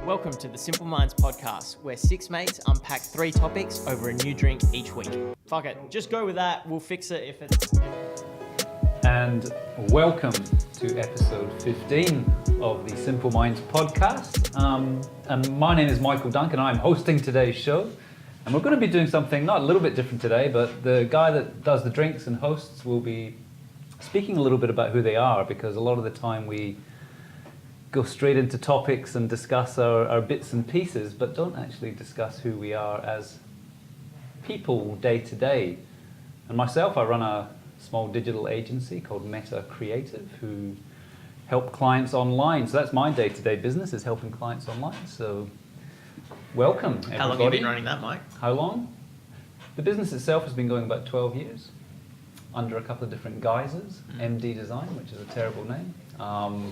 Welcome to the Simple Minds podcast, where six mates unpack three topics over a new drink each week. Fuck it, just go with that. We'll fix it if it's... And welcome to episode 15 of the Simple Minds podcast. And my name is Michael Duncan. I'm hosting today's show. And we're going to be doing something not a little bit different today, but the guy that does the drinks and hosts will be speaking a little bit about who they are, because a lot of the time we go straight into topics and discuss our bits and pieces, but don't actually discuss who we are as people day to day. And myself, I run a small digital agency called Meta Creative, who help clients online. So that's my day-to-day business, is helping clients online. So welcome, everybody. How long have you been running that, Mike? How long? The business itself has been going about 12 years, under a couple of different guises. MD Design, which is a terrible name.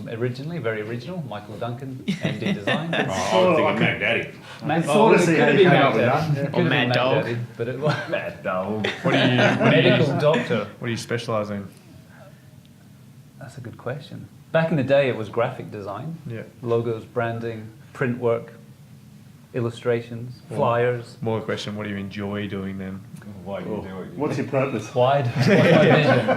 Originally, very original, Michael Duncan, MD Design. I was thinking Mac Daddy. Or Mad Dog. Daddy, but it was Mad Dog. medical doctor. What do you specialise in? That's a good question. Back in the day, it was graphic design. Yeah. Logos, branding, print work, illustrations, flyers. More the question, what do you enjoy doing then? Why do you do it? What's your purpose? Wide. What's my vision?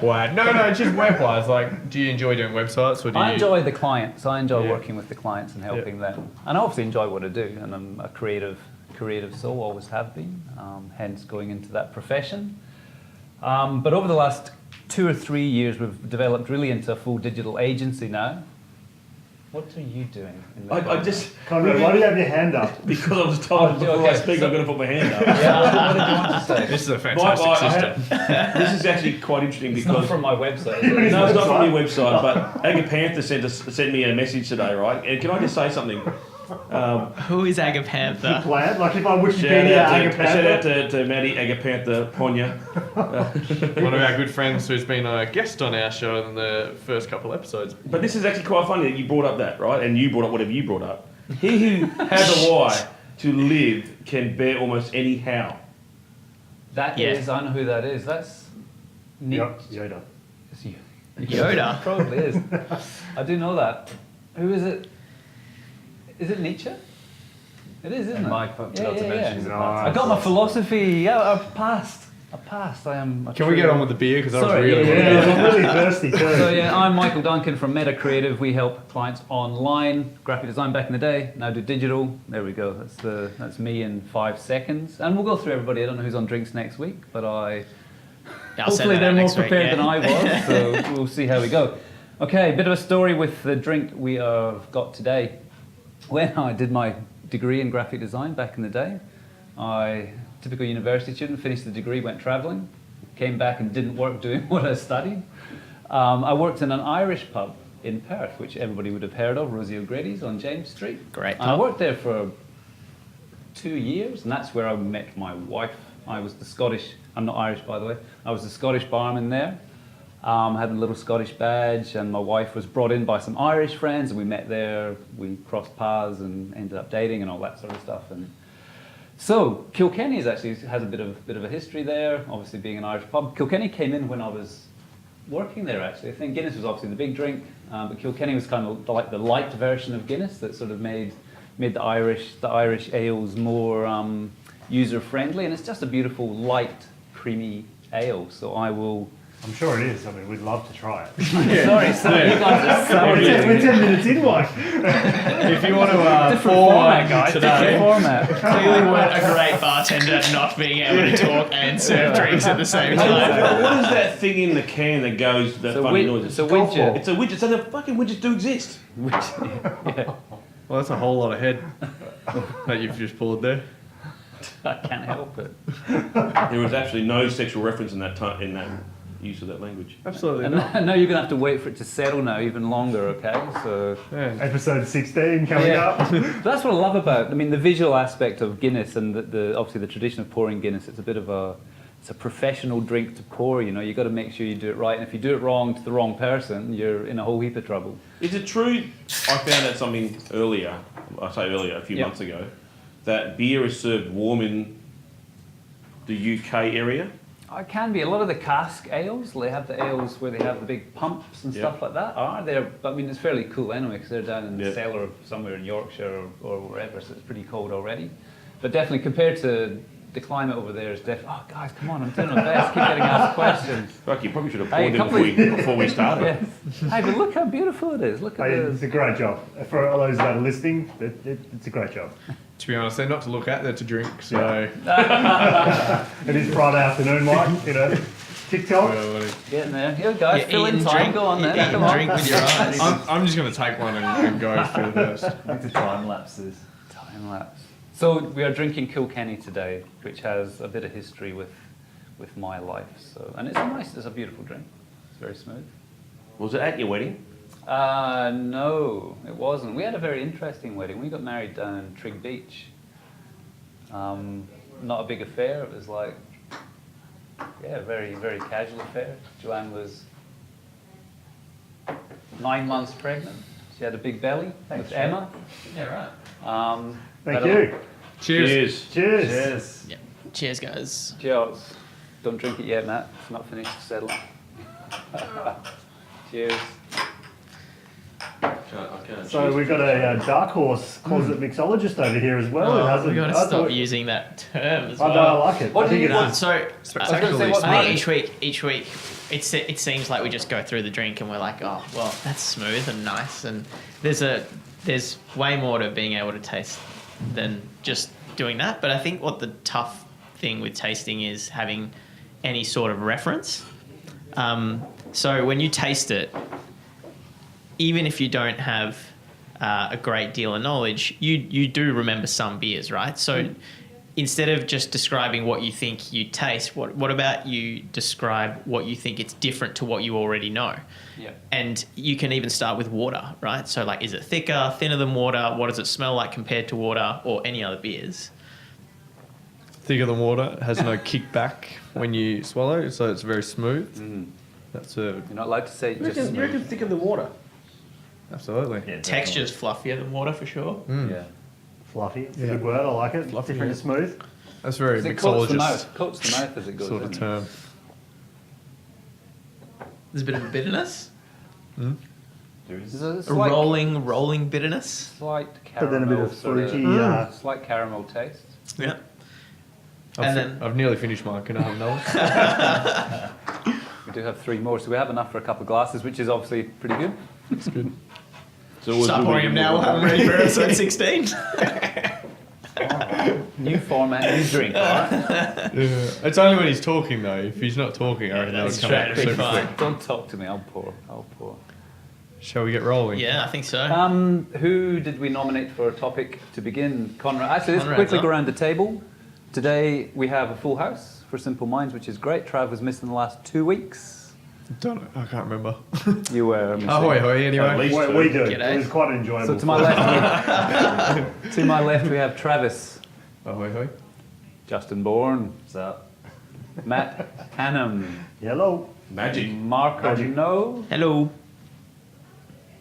Why? No, just web-wise. Like, do you enjoy doing websites, or do you... I enjoy the clients. I enjoy working with the clients and helping them. And I obviously enjoy what I do, and I'm a creative soul, always have been, hence going into that profession. But over the last 2 or 3 years, we've developed really into a full digital agency now. What are you doing? I just... Conrad, why do you have your hand up? Because I was told before I speak, I'm going to put my hand up. Yeah, what did you want to say? This is a fantastic system. This is actually quite interesting It's because... not from my website. No, it's not from your website, but Agapantha sent me a message today, right? And can I just say something? Who is Agapantha? Plant? Like if I Shout Wikipedia out Agapantha. to Maddie Agapantha Ponya. One of our good friends who's been a guest on our show in the first couple episodes. But this is actually quite funny that you brought up that, right? And you brought up whatever you brought up. He who has a why to live can bear almost any how. That Yeah. is, I know who that is. That's neat. Yoda. It's you. Yoda? Probably is. I do know that. Who is it? Is it Nietzsche? It is, isn't it? Mike forgot to mention No, I got my philosophy. Yeah, I've passed. I am. Can we get on with the beer? Because I was Sorry, really... Yeah, I'm really thirsty too. So yeah, I'm Michael Duncan from Meta Creative. We help clients online, graphic design back in the day. Now do digital. There we go. That's me in 5 seconds. And we'll go through everybody. I don't know who's on drinks next week, but hopefully they're more prepared than I was. So we'll see how we go. Okay, a bit of a story with the drink we have got today. When I did my degree in graphic design back in the day, typical university student, finished the degree, went travelling, came back and didn't work doing what I studied. I worked in an Irish pub in Perth, which everybody would have heard of, Rosie O'Grady's on James Street. Great And I worked there for 2 years, and that's where I met my wife. I was the Scottish, I'm not Irish by the way, I was the Scottish barman there. Had a little Scottish badge, and my wife was brought in by some Irish friends, and we met there, we crossed paths and ended up dating and all that sort of stuff. And so Killkenny has a bit of a history there, obviously being an Irish pub. Killkenny came in when I was working there actually. I think Guinness was obviously the big drink, but Killkenny was kind of like the light version of Guinness that sort of made the Irish ales more user friendly, and it's just a beautiful light creamy ale. So I'm sure it is. I mean, we'd love to try it. Sorry, you guys are so We're 10 minutes in, Mike. If you want to different format, guys. today... Different format. Clearly weren't a great bartender not being able to talk and serve drinks at the same time. What is that thing in the can that goes, that funny noise? It's a widget. It's a widget, so the fucking widgets do exist. Yeah, Well, that's a whole lot of head that you've just pulled there. I can't help it. There was absolutely no sexual reference in that use of that language. Absolutely And not. I know you're going to have to wait for it to settle now even longer, okay? So Yeah. Episode 16 coming up. But that's what I love about, the visual aspect of Guinness and obviously the tradition of pouring Guinness. It's a professional drink to pour, you've got to make sure you do it right. And if you do it wrong to the wrong person, you're in a whole heap of trouble. Is it true, I found out something earlier, a few months ago, that beer is served warm in the UK area? It can be. A lot of the cask ales, they have the ales where they have the big pumps and stuff like that. I mean, it's fairly cool anyway because they're down in the cellar of somewhere in Yorkshire or wherever, so it's pretty cold already. But definitely compared to the climate over there is definitely. Oh, guys, come on! I'm doing my best. Keep getting asked questions. Fuck, you probably should have poured them before we started. Yeah. Hey, but look how beautiful it is. Look at this. It's a great job. For all those that are listening, it's a great job. To be honest, they're not to look at, they're to drink. So It is Friday afternoon, Mike. TikTok. Getting there. Here, guys, fill in time. Go on then. Eat and drink with your eyes. I'm just going to take one and go for this. The time lapses. Time lapse. So we are drinking Killkenny today, which has a bit of history with my life. So, and it's a beautiful drink. It's very smooth. Was it at your wedding? No, it wasn't. We had a very interesting wedding. We got married down in Trig Beach. Not a big affair. It was like, a very, very casual affair. Joanne was 9 months pregnant. She had a big belly with Emma. Yeah, right. Thank you. Cheers. Cheers. Yeah. Cheers, guys. Cheers. Don't drink it yet, Matt. It's not finished. Settle. Cheers. So we've got a dark horse closet mixologist over here as well. We've got to stop using that term as I well. know, I like it. What I think do you it's want? So, I was going to say, what's I mine? think each week, it seems like we just go through the drink and we're like, oh, well, that's smooth and nice, and there's way more to being able to taste than just doing that. But I think what the tough thing with tasting is having any sort of reference. So when you taste it, even if you don't have a great deal of knowledge, you do remember some beers, right? So instead of just describing what you think you taste, what about you describe what you think it's different to what you already know? Yeah. And you can even start with water, right? So like, is it thicker, thinner than water? What does it smell like compared to water or any other beers? Thicker than water, has no kickback when you swallow, so it's very smooth. That's a You're not allowed to say just You smooth. reckon thicker than water? absolutely. Yeah, Texture's fluffier than water for sure. Yeah. fluffy. It's a good word. I like it. Fluffy, Different yeah. to smooth. That's very It coats the mixologist mouth. Coats the mouth as it goes sort in. of term. There's a bit of bitterness. There's a A slight, rolling bitterness. slight But then a caramel, bit of sort fruity. slight caramel taste. Yeah. I've nearly finished mine. Can I have another? We do have 3 more, so we have enough for a couple of glasses, which is obviously pretty good. That's good. So Start pouring them now. I'm ready for episode 16. New format, new drink, alright? Yeah. It's only when he's talking though. If he's not talking, I reckon that's that'll come out straight super fine. quick. Don't talk to me, I'll pour. Shall we get rolling? Yeah, I think so. Who did we nominate for a topic to begin? Conrad. Actually, let's Conrad's quickly up. go around the table. Today we have a full house for Simple Minds, which is great. Trav was missing the last 2 weeks. Don't know. I can't remember. You were missing. Ahoy, hoy, At anyway. least We do. G'day. It was quite enjoyable. So to my left, we have Travis, Ahoy, hoy. Justin Bourne, what's up? Matt Hannum, Hello. Magic. Marco Magic. No, Hello.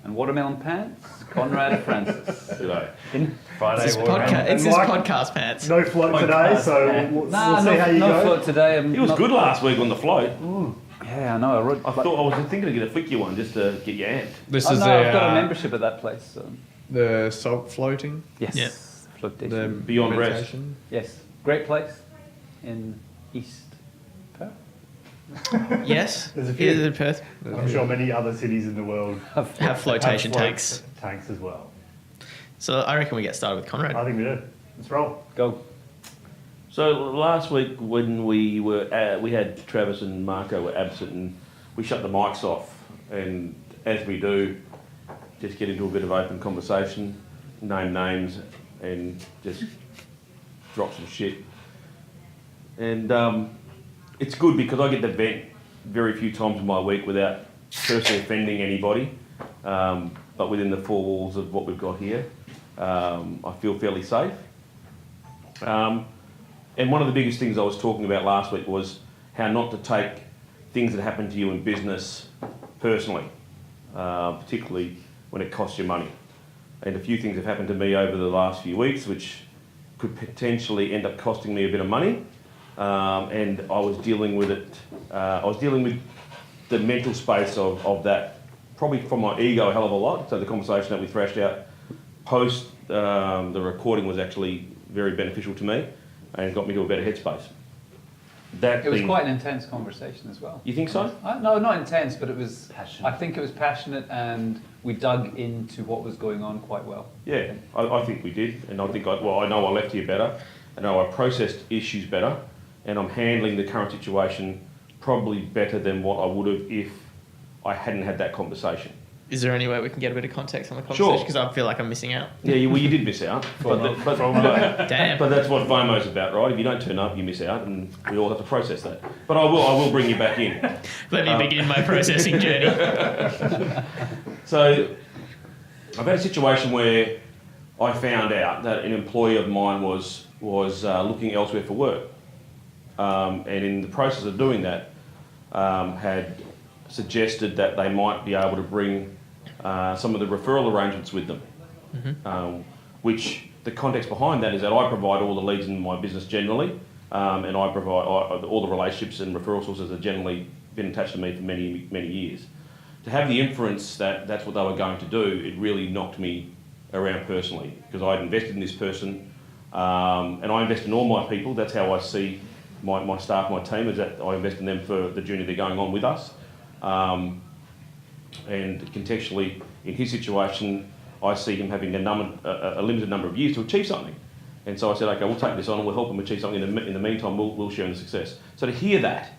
and Watermelon Pants, Conrad Francis. Today. Friday. It's And this Mike, podcast pants. No float today, so we'll see how you no go. float today. He was good last week on the float. Yeah, I know. I thought I was thinking of get a flicky one just to get you amped. This Oh, is no, the I've got a membership at that place. So. the salt floating. Yes. Yeah. Flotation. The Beyond rest. meditation. Yes. Great place in East Perth. Yes. There's a few. Here's in Perth. I'm sure many other cities in the world Have flotation have float tanks. tanks as well. So I reckon we get started with Conrad. I think we do. Let's roll. Go. So last week when we were we had Travis and Marco were absent and we shut the mics off, and as we do, just get into a bit of open conversation, name names, and just drop some shit. And it's good because I get to vent very few times in my week without personally offending anybody, but within the 4 walls of what we've got here, I feel fairly safe. And one of the biggest things I was talking about last week was how not to take things that happen to you in business personally, particularly when it costs you money. And a few things have happened to me over the last few weeks which could potentially end up costing me a bit of money. and I was dealing with it. I was dealing with the mental space of that, probably from my ego a hell of a lot. So the conversation that we thrashed out post the recording was actually very beneficial to me and got me to a better headspace. It was quite an intense conversation as well. You think so? No, not intense, but it was. Passionate. I think it was passionate, and we dug into what was going on quite well. Yeah, I think we did, and I think I know I left here better, I know I processed issues better, and I'm handling the current situation probably better than what I would have if I hadn't had that conversation. Is there any way we can get a bit of context on the conversation? Sure. Because I feel like I'm missing out. Yeah, you did miss out, but Damn. but that's what FOMO's about, right? If you don't turn up, you miss out, and we all have to process that. But I will bring you back in. Let me begin my processing journey. So, I've had a situation where I found out that an employee of mine was looking elsewhere for work, and in the process of doing that, had suggested that they might be able to bring some of the referral arrangements with them, which the context behind that is that I provide all the leads in my business generally, and I provide all the relationships and referral sources that generally been attached to me for many, many years. To have the inference that that's what they were going to do, it really knocked me around personally, because I'd invested in this person, and I invest in all my people. That's how I see my staff, my team, is that I invest in them for the journey they're going on with us. And contextually, in his situation, I see him having a limited number of years to achieve something. And so I said, okay, we'll take this on and we'll help him achieve something. In the meantime, we'll share in the success. So to hear that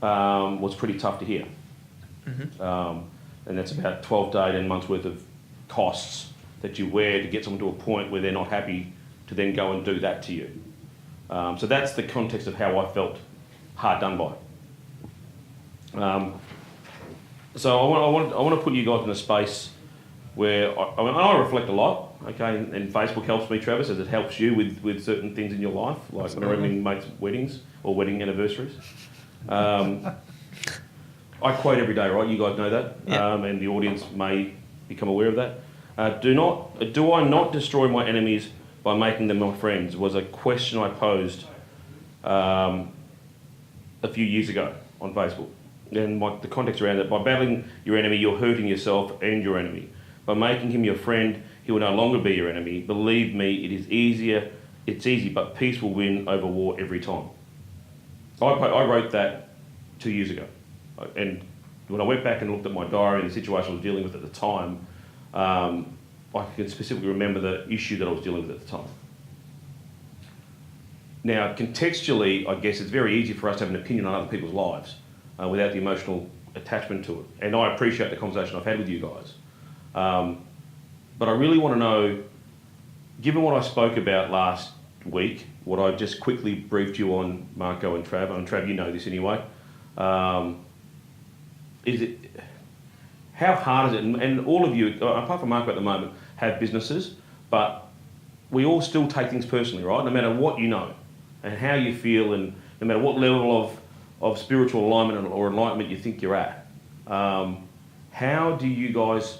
was pretty tough to hear. And that's about 12 to 18 months worth of costs that you wear to get someone to a point where they're not happy to then go and do that to you. So that's the context of how I felt hard done by. So I want to put you guys in a space where I reflect a lot, okay, and Facebook helps me, Travis, as it helps you with certain things in your life, like remembering mates' weddings or wedding anniversaries. I quote every day, right? You guys know that, and the audience may become aware of that. Do I not destroy my enemies by making them my friends? Was a question I posed a few years ago on Facebook. And the context around it, by battling your enemy, you're hurting yourself and your enemy. By making him your friend, he will no longer be your enemy. Believe me, it is easier. It's easy, but peace will win over war every time. I wrote that 2 years ago. And when I went back and looked at my diary and the situation I was dealing with at the time, I can specifically remember the issue that I was dealing with at the time. Now, contextually, I guess it's very easy for us to have an opinion on other people's lives without the emotional attachment to it. And I appreciate the conversation I've had with you guys. But I really want to know, given what I spoke about last week, what I just quickly briefed you on, Marco and Trav, you know this anyway, how hard is it, and all of you, apart from Marco at the moment, have businesses, but we all still take things personally, right? No matter what you know and how you feel, and no matter what level of spiritual alignment or enlightenment you think you're at, how do you guys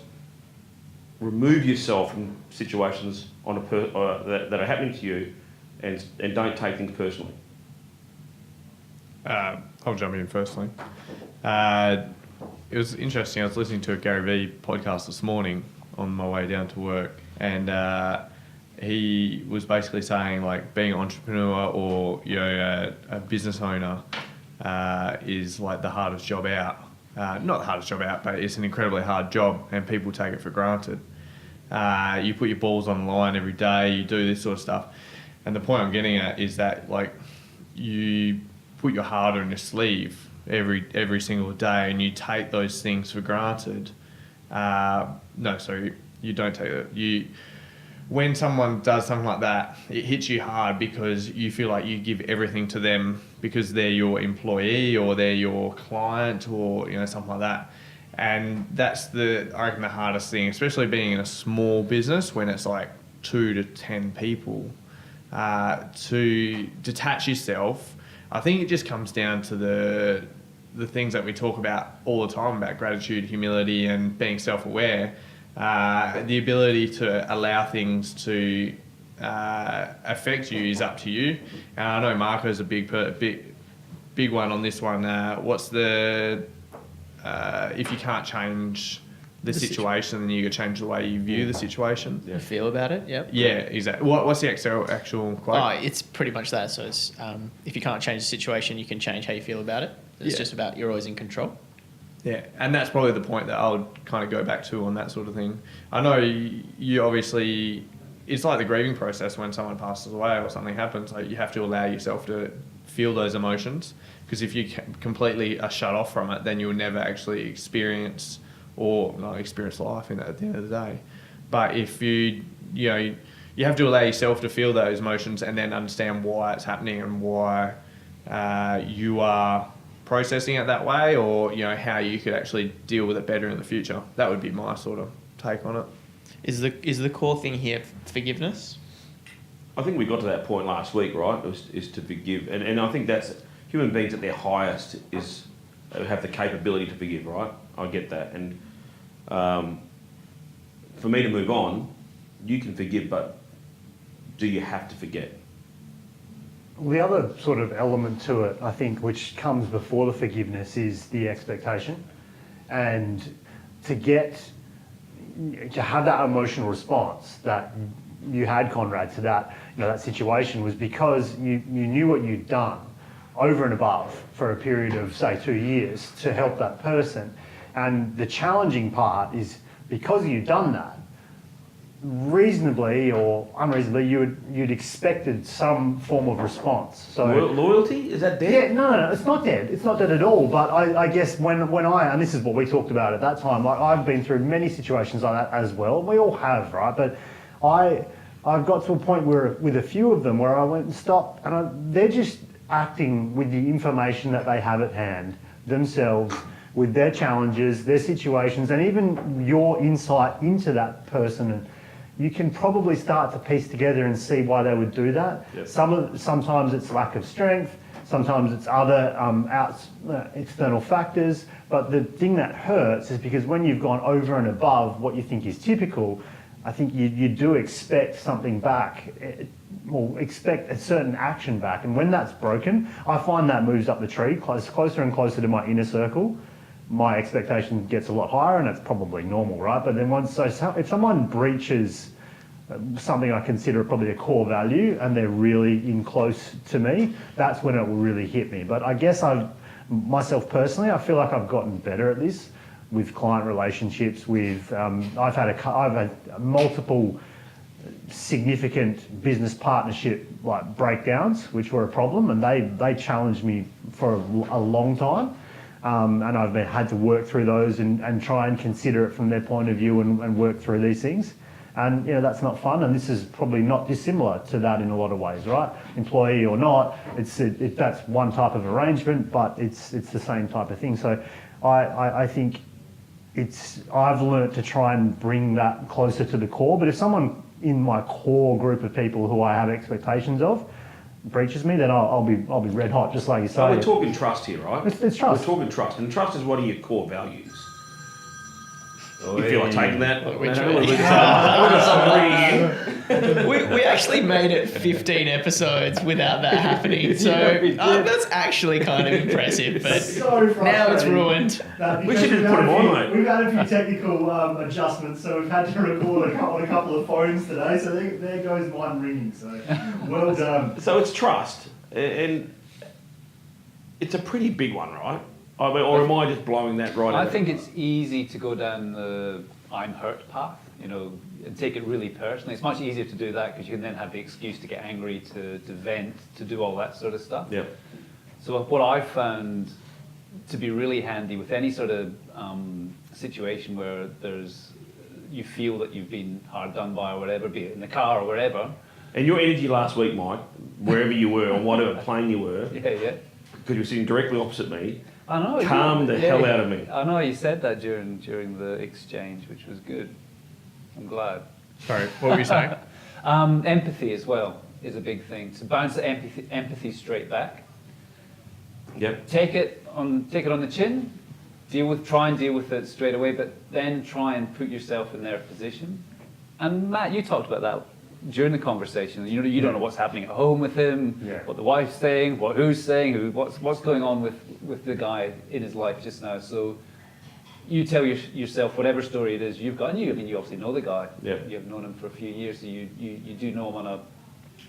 remove yourself from situations that are happening to you and don't take things personally? I'll jump in firstly. It was interesting. I was listening to a Gary Vee podcast this morning on my way down to work, and he was basically saying, like, being an entrepreneur or a business owner is like the hardest job out. Not the hardest job out, but it's an incredibly hard job, and people take it for granted. You put your balls on the line every day. You do this sort of stuff, and the point I'm getting at is that, like, you put your heart on your sleeve every single day, and you take those things for granted. You don't take it. When someone does something like that, it hits you hard because you feel like you give everything to them because they're your employee or they're your client or something like that. And that's I reckon the hardest thing, especially being in a small business when it's like 2 to 10 people, to detach yourself. I think it just comes down to the things that we talk about all the time about gratitude, humility, and being self-aware. The ability to allow things to affect you is up to you. And I know Marco's a big one on this one. What's the if you can't change the situation, then you got to change the way you view the situation. You feel about it, yep. Yeah, exactly. What's the actual quote? Oh, it's pretty much that. So it's, if you can't change the situation, you can change how you feel about it. It's just about you're always in control. Yeah, and that's probably the point that I'll kind of go back to on that sort of thing. I know you obviously, it's like the grieving process when someone passes away or something happens. Like you have to allow yourself to feel those emotions, because if you completely are shut off from it, then you'll never actually experience life at the end of the day. But if you have to allow yourself to feel those emotions and then understand why it's happening and why you are processing it that way, or how you could actually deal with it better in the future. That would be my sort of take on it. Is the core thing here forgiveness? I think we got to that point last week, right? Is to forgive, and I think that's human beings at their highest is have the capability to forgive, right? I get that, and for me to move on, you can forgive, but do you have to forget? Well, the other sort of element to it, I think, which comes before the forgiveness, is the expectation. And to have that emotional response that you had, Conrad, to that, that situation, was because you knew what you'd done over and above for a period of, say, 2 years to help that person. And the challenging part is, because you've done that, reasonably or unreasonably, you'd expected some form of response. So loyalty, is that dead? Yeah, no, it's not dead. It's not dead at all. But I guess when I, and this is what we talked about at that time, I've been through many situations like that as well. We all have, right? But I've got to a point where, with a few of them, where I went and stopped, and they're just acting with the information that they have at hand themselves, with their challenges, their situations, and even your insight into that person. And you can probably start to piece together and see why they would do that. Yep. Sometimes it's lack of strength, sometimes it's other external factors. But the thing that hurts is because when you've gone over and above what you think is typical, I think you do expect something back, or expect a certain action back. And when that's broken, I find that moves up the tree, closer and closer to my inner circle. My expectation gets a lot higher, and that's probably normal, right? But then if someone breaches something I consider probably a core value, and they're really in close to me, that's when it will really hit me. But I guess myself personally, I feel like I've gotten better at this with client relationships. I've had multiple significant business partnership breakdowns, which were a problem, and they challenged me for a long time. And I've had to work through those and try and consider it from their point of view and work through these things. And that's not fun, and this is probably not dissimilar to that in a lot of ways, right? Employee or not, that's one type of arrangement, but it's the same type of thing. So I think I've learnt to try and bring that closer to the core. But if someone in my core group of people who I have expectations of breaches me, then I'll be red hot, just like you say. We're talking trust here, right? It's trust. We're talking trust, and trust is one of your core values. You feel like taking that? We actually made it 15 episodes without that happening, so that's actually kind of impressive. But so now it's ruined. We should just put them on, mate. We've had a few technical adjustments, so we've had to record on a couple of phones today. So there goes one ringing. So well done. So it's trust, and it's a pretty big one, right? I mean, or am I just blowing that right? I think it's easy to go down the I'm hurt path, and take it really personally. It's much easier to do that because you can then have the excuse to get angry, to vent, to do all that sort of stuff. Yeah. So what I've found to be really handy with any sort of situation where you feel that you've been hard done by or whatever, be it in the car or wherever. And your energy last week, Mike, wherever you were, on whatever plane you were, Yeah. because you were sitting directly opposite me, I know. calmed the hell out of me. I know you said that during the exchange, which was good. I'm glad. Sorry, what were you saying? Empathy as well is a big thing. To bounce the empathy straight back. Yep. Take it on the chin. Try and deal with it straight away, but then try and put yourself in their position. And Matt, you talked about that during the conversation. You don't know what's happening at home with him, Yeah. what the wife's saying, who's saying, what's going on with the guy in his life just now. So you tell yourself whatever story it is you've got. And you obviously know the guy. Yeah. You've known him for a few years, so you do know him on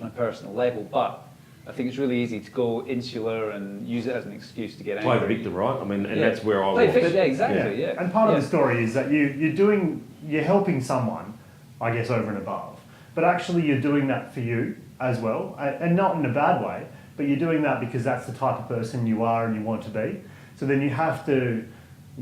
a personal level. But I think it's really easy to go insular and use it as an excuse to get angry. Play the victim, right? I mean, and Yeah. that's where I Play was. victim, yeah, exactly, yeah. And part of the story is that you're helping someone, I guess, over and above. But actually you're doing that for you as well, and not in a bad way, but you're doing that because that's the type of person you are and you want to be. So then you have to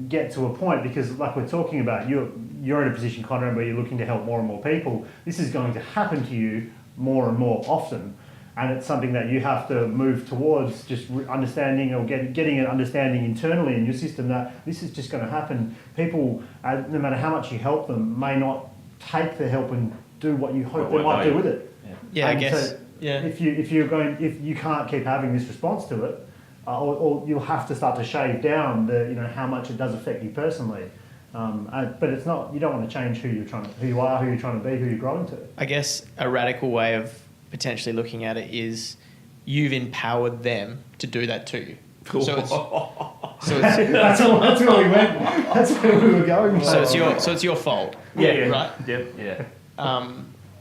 get to a point, because like we're talking about, you're in a position, Conrad, where you're looking to help more and more people. This is going to happen to you more and more often. And it's something that you have to move towards, just understanding or getting an understanding internally in your system that this is just going to happen. People, no matter how much you help them, may not take the help and do what you hope they might do with it. Yeah, I And guess. so Yeah. if you can't keep having this response to it, or you'll have to start to shave down how much it does affect you personally. But it's not. You don't want to change who you are, who you're trying to be, who you're growing to. I guess a radical way of potentially looking at it is you've empowered them to do that to you. Cool. So it's That's where we went. That's where we were going. so it's your fault. Yeah. Right. Yep. Yeah.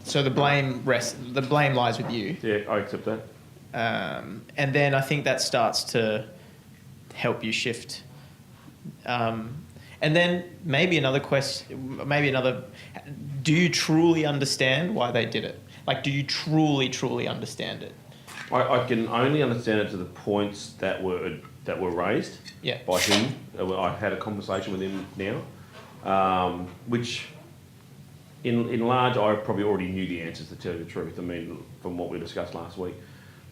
So the blame lies with you. Yeah, I accept that. And then I think that starts to help you shift. And then maybe another question, do you truly understand why they did it? Like, do you truly understand it? I can only understand it to the points that were raised Yeah. by him. I had a conversation with him now, which in large I probably already knew the answers, to tell you the truth. I mean, from what we discussed last week.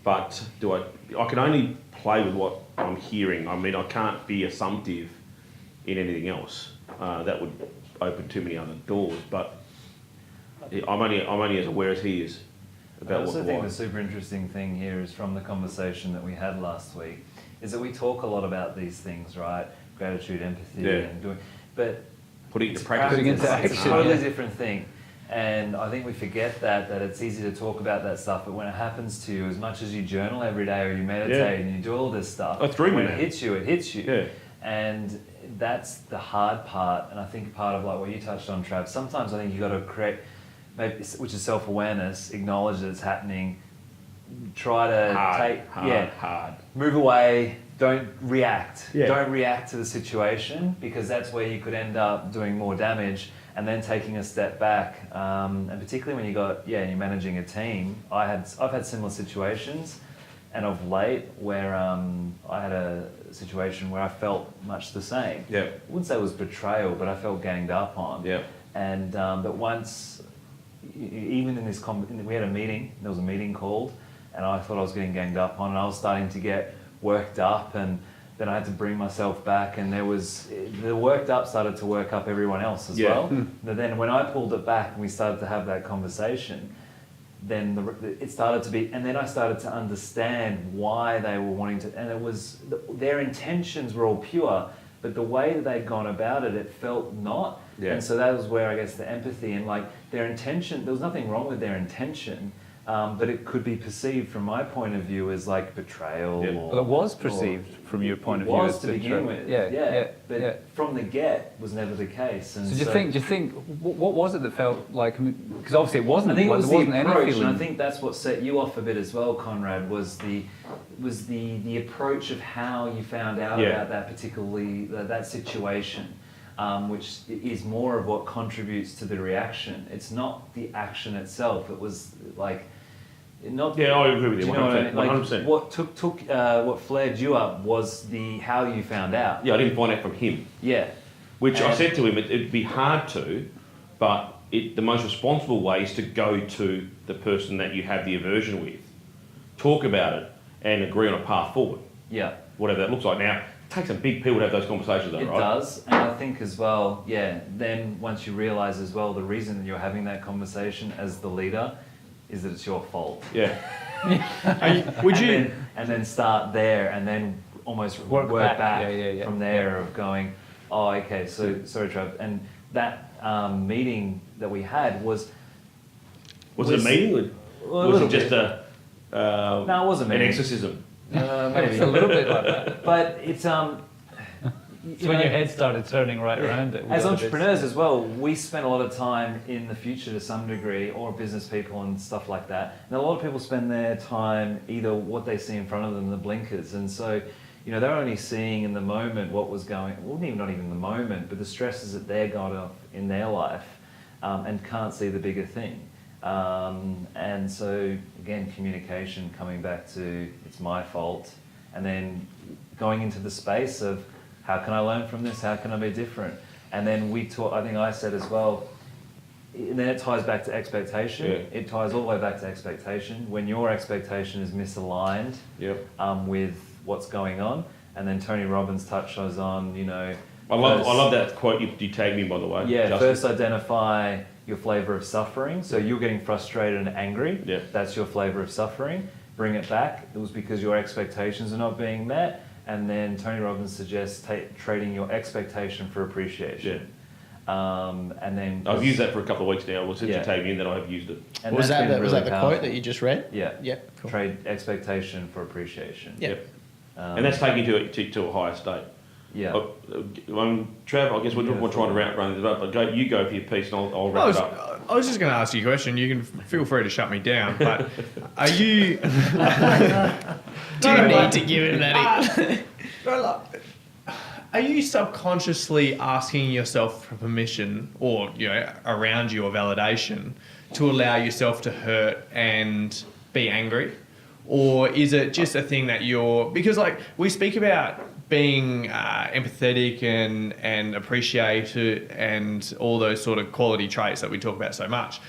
But I can only play with what I'm hearing. I mean, I can't be assumptive in anything else. That would open too many other doors. But I'm only as aware as he is I about also what think why. the super interesting thing here is from the conversation that we had last week, is that we talk a lot about these things, right? Gratitude, empathy, Yeah. and doing, but Putting it into it's practice. Putting it into It's action, a totally yeah. different thing. And I think we forget that it's easy to talk about that stuff, but when it happens to you, as much as you journal every day or you meditate Yeah. and you do all this stuff, I dream when of it that. hits you, it hits you. Yeah. And that's the hard part. And I think part of like what you touched on, Trav, sometimes I think you got to create, maybe, which is self-awareness, acknowledge that it's happening, try to Hard. move away, don't react. Yeah. Don't react to the situation, because that's where you could end up doing more damage, and then taking a step back. And particularly when you're managing a team. I've had similar situations, and of late where I had a situation where I felt much the same. Yeah. I wouldn't say it was betrayal, but I felt ganged up on. Yeah. And but once, even in this, we had a meeting. There was a meeting called, and I thought I was getting ganged up on, and I was starting to get worked up, and then I had to bring myself back, and the worked up started to work up everyone else as Yeah. well. But then when I pulled it back and we started to have that conversation, then it started to be, and then I started to understand why they were wanting to, and it was, their intentions were all pure, but the way that they'd gone about it, it felt not. Yeah. And so that was where I guess the empathy and like their intention, there was nothing wrong with their intention, but it could be perceived from my point of view as like betrayal. Yeah. Or, Well, it was or- perceived from your point of it view was as to begin betrayal. with, Yeah, but yeah. from the get was never the case. And So do you think what was it that felt like? Because obviously it wasn't. I think it like, was there the wasn't any approach, feeling. and I think that's what set you off a bit as well, Conrad. Was the approach of how you found out Yeah. about that particularly that situation, which is more of what contributes to the reaction. It's not the action itself. It was like. Not, Yeah, I agree with you. do know what I mean? 100%. Like, what flared you up was how you found out. Yeah, I didn't find out from him. Yeah. Which I And- said to him, it'd be hard to, but the most responsible way is to go to the person that you have the aversion with, talk about it, and agree on a path forward, Yeah. whatever that looks like. Now, it takes some big people to have those conversations, though, It right? does, and I think as well, then once you realise as well, the reason that you're having that conversation as the leader is that it's your fault. Yeah. And then start there, and then almost work back, Yeah. from there of going, oh, okay, so sorry, Trav. And that meeting that we had was, Was it a meeting? Well, Was it just no, it wasn't a an meeting. exorcism? Maybe It's a little bit like that. But it's It's when your head started turning right around it. As entrepreneurs as well, we spend a lot of time in the future to some degree, or business people and stuff like that. And a lot of people spend their time either what they see in front of them, the blinkers, and so they're only seeing in the moment what was going. Well, not even the moment, but the stresses that they got off in their life, and can't see the bigger thing. And so again, communication coming back to it's my fault, and then going into the space of how can I learn from this? How can I be different? And then I think I said as well, and then it ties back to expectation. Yeah. It ties all the way back to expectation. When your expectation is misaligned with what's going on, and then Tony Robbins touches on, I love that quote you tagged me, by the way. Yeah, Justin. first identify your flavour of suffering. So you're getting frustrated and angry. Yeah. That's your flavour of suffering. Bring it back. It was because your expectations are not being met. And then Tony Robbins suggests trading your expectation for appreciation. Yeah. And then I've used that for a couple of weeks now. Well, since you tagged me in, then I have used it. And Was that's that been was really that the powerful. quote that you just read? Yeah. Yep. Cool. Trade expectation for appreciation. Yep. And that's taking you to a higher state. Yeah. Trav, I guess we're trying to run this up, but you go for your piece and I'll wrap it up. I was just going to ask you a question. You can feel free to shut me down, but are you... Do you need to give him that? Are you subconsciously asking yourself for permission or around you a validation to allow yourself to hurt and be angry? Or is it just a thing that because we speak about being empathetic and appreciate and all those sort of quality traits that we talk about so much.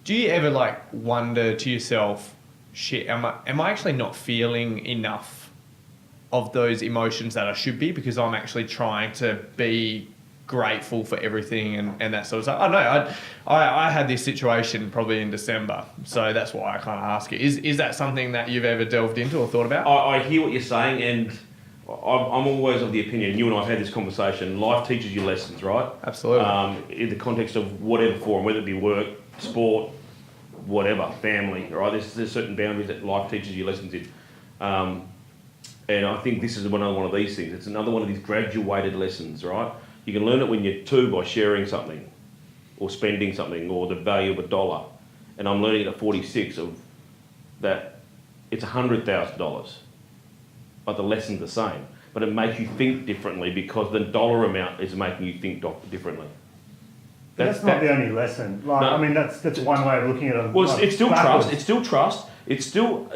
Do you ever wonder to yourself, shit, am I actually not feeling enough of those emotions that I should be because I'm actually trying to be grateful for everything and that sort of stuff? I know I had this situation probably in December, so that's why I kind of ask you. Is that something that you've ever delved into or thought about? I hear what you're saying, and I'm always of the opinion, you and I have had this conversation, life teaches you lessons, right? Absolutely. In the context of whatever form, whether it be work, sport, whatever, family, right? There's certain boundaries that life teaches you lessons in. And I think this is another one of these things. It's another one of these graduated lessons, right? You can learn it when you're 2 by sharing something or spending something or the value of $1. And I'm learning at 46 of that it's $100,000. But the lesson's the same. But it makes you think differently because the dollar amount is making you think differently. That's not the only lesson. That's one way of looking at it. Well, it's still backwards. trust. It's still trust. It's still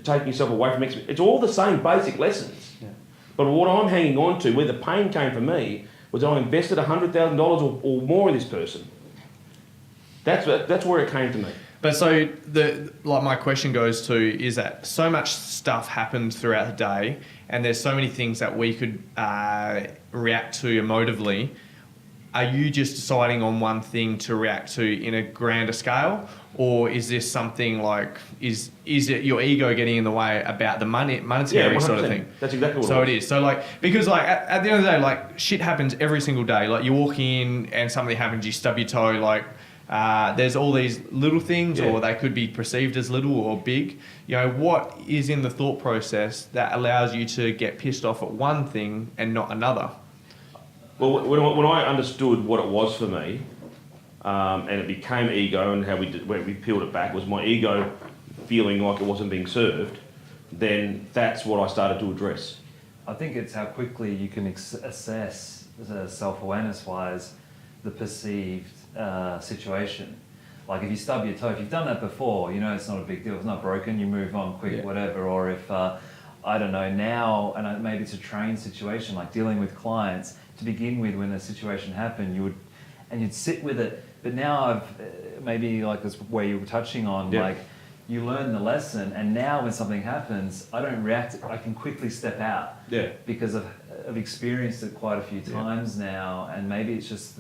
taking yourself away from experience. It's all the same basic lessons. Yeah. But what I'm hanging on to, where the pain came for me, was I invested $100,000 or more in this person. That's where it came to me. But so my question goes to is that so much stuff happens throughout the day, and there's so many things that we could react to emotively. Are you just deciding on one thing to react to in a grander scale, or is this something is it your ego getting in the way about the monetary sort of thing? That's exactly what So it is. So because at the end of the day, shit happens every single day. You walk in and something happens, you stub your toe. There's all these little things, or they could be perceived as little or big. What is in the thought process that allows you to get pissed off at one thing and not another? Well, when I understood what it was for me, and it became ego, and how we peeled it back was my ego feeling like it wasn't being served, then that's what I started to address. I think it's how quickly you can assess, self-awareness wise, the perceived situation. If you stub your toe, if you've done that before, it's not a big deal. It's not broken. You move on quick, whatever. Or if I don't know now, and maybe it's a trained situation, like dealing with clients. To begin with, when a situation happened, you'd sit with it. But now I've maybe this where you were touching on, you learn the lesson, and now when something happens, I don't react. I can quickly step out. Yeah. Because I've experienced it quite a few times now, and maybe it's just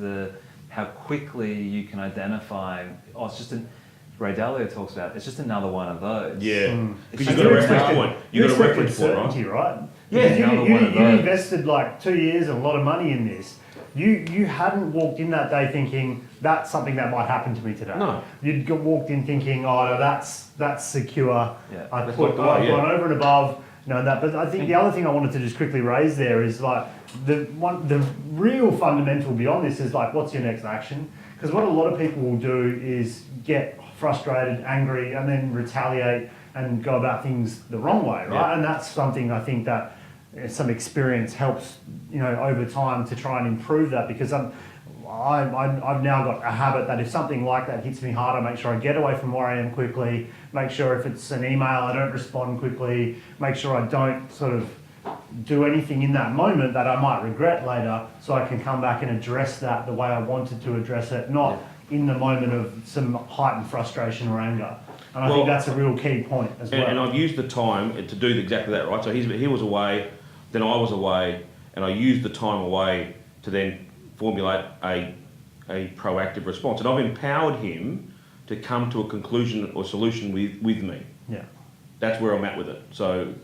how quickly you can identify. Oh, it's just Ray Dalio talks about. It's just another one of those. Yeah. Because you've got a reference point. You've got a reference point, right? Right? Yeah. You invested 2 years and a lot of money in this. you hadn't walked in that day thinking that's something that might happen to me today. No. You'd walked in thinking, oh no, that's secure. Yeah. I've That's like the way, I've yeah. gone over and above. That. But I think the other thing I wanted to just quickly raise there is like the real fundamental beyond this is like, what's your next action? Because what a lot of people will do is get frustrated, angry, and then retaliate and go about things the wrong way, right? Yeah. And that's something I think that some experience helps, over time to try and improve that, because I've now got a habit that if something like that hits me hard, I make sure I get away from where I am quickly, make sure if it's an email, I don't respond quickly, make sure I don't sort of do anything in that moment that I might regret later, so I can come back and address that the way I wanted to address it, not in the moment of some heightened frustration or anger. And I think that's a real key point as well. And I've used the time to do exactly that, right? So he was away, then I was away, and I used the time away to then formulate a proactive response. And I've empowered him to come to a conclusion or solution with me. Yeah. That's where I'm at with it. So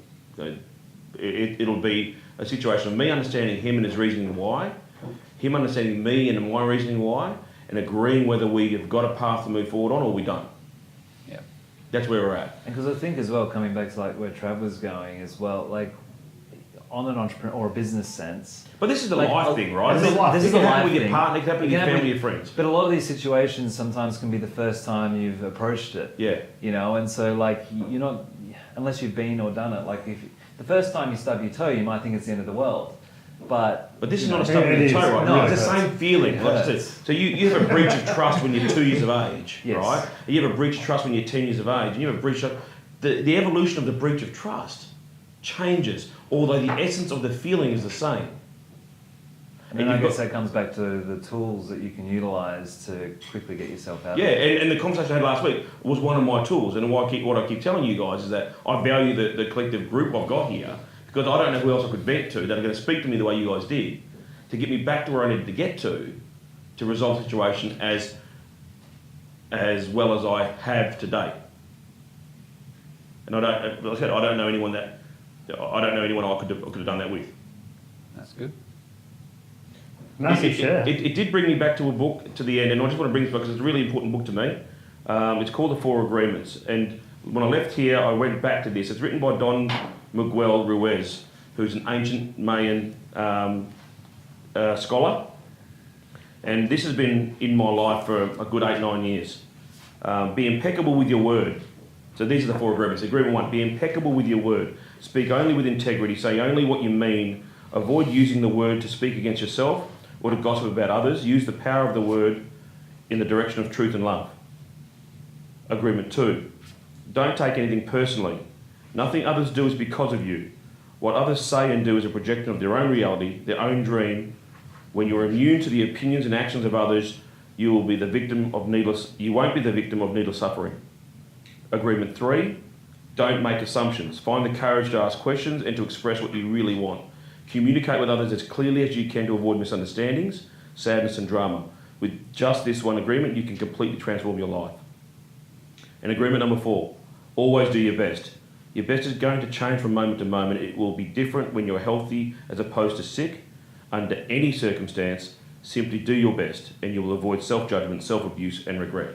it'll be a situation of me understanding him and his reasoning why, him understanding me and my reasoning why, and agreeing whether we have got a path to move forward on or we don't. Yeah. That's where we're at. And because I think as well, coming back to like where Trav was going as well, like on an entrepreneur or a business sense. But this is the Like, life thing, right? this is life. This It is can a happen life with your thing. partner, it can happen with It your can family, happen- your friends. But a lot of these situations sometimes can be the first time you've approached it. Yeah. And so like you're not, unless you've been or done it. Like if the first time you stub your toe, you might think it's the end of the world. But But this is you not a know, stubbing it your is. toe, right? No, It's the it same feeling. It Like I hurts. said. So you have a breach of trust when you're 2 years of age, Yes. right? You have a breach of trust when you're 10 years of age, and you have a breach of... The evolution of the breach of trust changes, although the essence of the feeling is the same. And then I you've guess got- that comes back to the tools that you can utilise to quickly get yourself out. Yeah, of it. and the conversation I had last week was one of my tools, and what I keep telling you guys is that I value the collective group I've got here, because I don't know who else I could vent to that are going to speak to me the way you guys did, to get me back to where I needed to get to resolve the situation as well as I have to date. And like I said, I don't know anyone I could have done that with. That's good. Massive share. It did bring me back to a book to the end, and I just want to bring this back because it's a really important book to me. It's called The Four Agreements, and when I left here, I went back to this. It's written by Don Miguel Ruiz, who's an ancient Mayan scholar, and this has been in my life for a good 8-9 years. Be impeccable with your word. So these are the four agreements. Agreement 1, be impeccable with your word. Speak only with integrity. Say only what you mean. Avoid using the word to speak against yourself or to gossip about others. Use the power of the word in the direction of truth and love. Agreement 2, don't take anything personally. Nothing others do is because of you. What others say and do is a projection of their own reality, their own dream. When you're immune to the opinions and actions of others, you won't be the victim of needless suffering. Agreement 3, don't make assumptions. Find the courage to ask questions and to express what you really want. Communicate with others as clearly as you can to avoid misunderstandings, sadness and drama. With just this one agreement, you can completely transform your life. And agreement number 4, always do your best. Your best is going to change from moment to moment. It will be different when you're healthy as opposed to sick. Under any circumstance, simply do your best and you will avoid self-judgment, self-abuse and regret.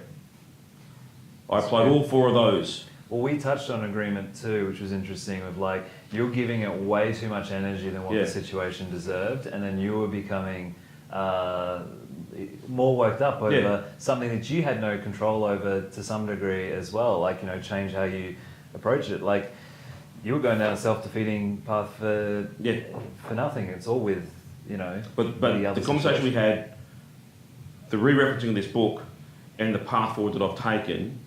I applied all 4 of those. Well, we touched on agreement too, which was interesting. Of like you're giving it way too much energy than what Yeah. the situation deserved, and then you were becoming more worked up over something that you had no control over to some degree as well. Like change how you approach it. Like you were going down a self-defeating path for nothing. It's all with But the other the conversation we situation. had, the re-referencing of this book and the path forward that I've taken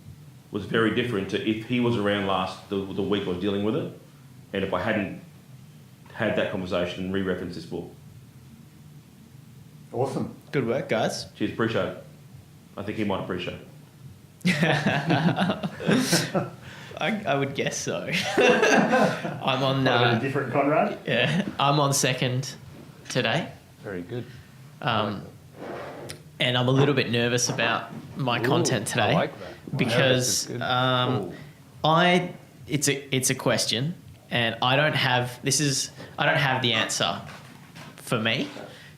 was very different to if he was around the week I was dealing with it, and if I hadn't had that conversation and re-referenced this book. Awesome. Good work, guys. Cheers, appreciate it. I think he might appreciate it. I would guess so. I'm on. A different Conrad. Yeah, I'm on second today, Very good. and I'm a little bit nervous about my content today I like that. because Nervous is good. it's a question, and I don't have the answer for me.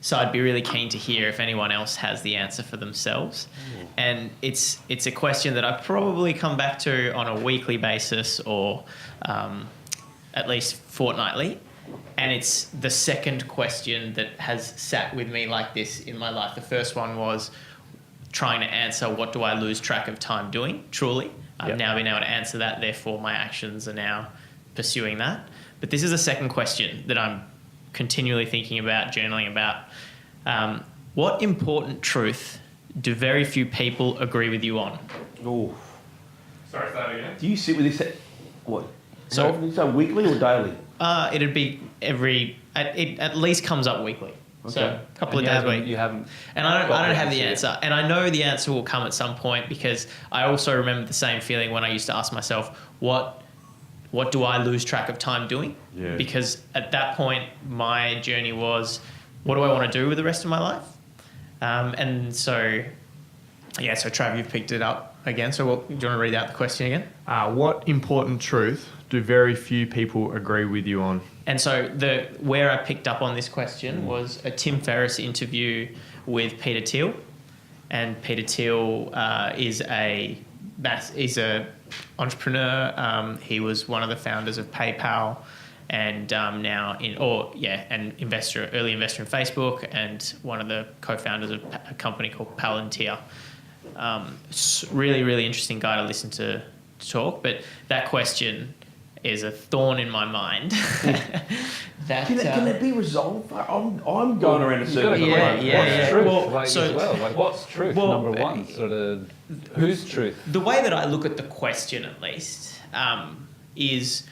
So I'd be really keen to hear if anyone else has the answer for themselves. And it's a question that I probably come back to on a weekly basis or at least fortnightly. And it's the second question that has sat with me like this in my life. The first one was trying to answer, what do I lose track of time doing? Truly. I've now been able to answer that. Therefore, my actions are now pursuing that. But this is a second question that I'm continually thinking about, journaling about. What important truth do very few people agree with you on? Oh, Sorry, say that again. do you sit with this? What? So- So weekly or daily? It'd be it at least comes up weekly. So Okay. a couple of days a week. You haven't. And I don't got have the yet. answer. And I know the answer will come at some point because I also remember the same feeling when I used to ask myself, what do I lose track of time doing? Yeah. Because at that point, my journey was, what do I want to do with the rest of my life? And so Trav, you've picked it up again. So do you want to read out the question again? What important truth do very few people agree with you on? And so where I picked up on this question was a Tim Ferriss interview with Peter Thiel, and Peter Thiel is a entrepreneur. He was one of the founders of PayPal, and early investor in Facebook, and one of the co-founders of a company called Palantir. Really, really interesting guy to listen to talk. But that question is a thorn in my mind. Can it be resolved? I'm going around a circle. Yeah. Truth, Well, what's truth? well, number one, sort of, whose truth? the way that I look at the question, at least, is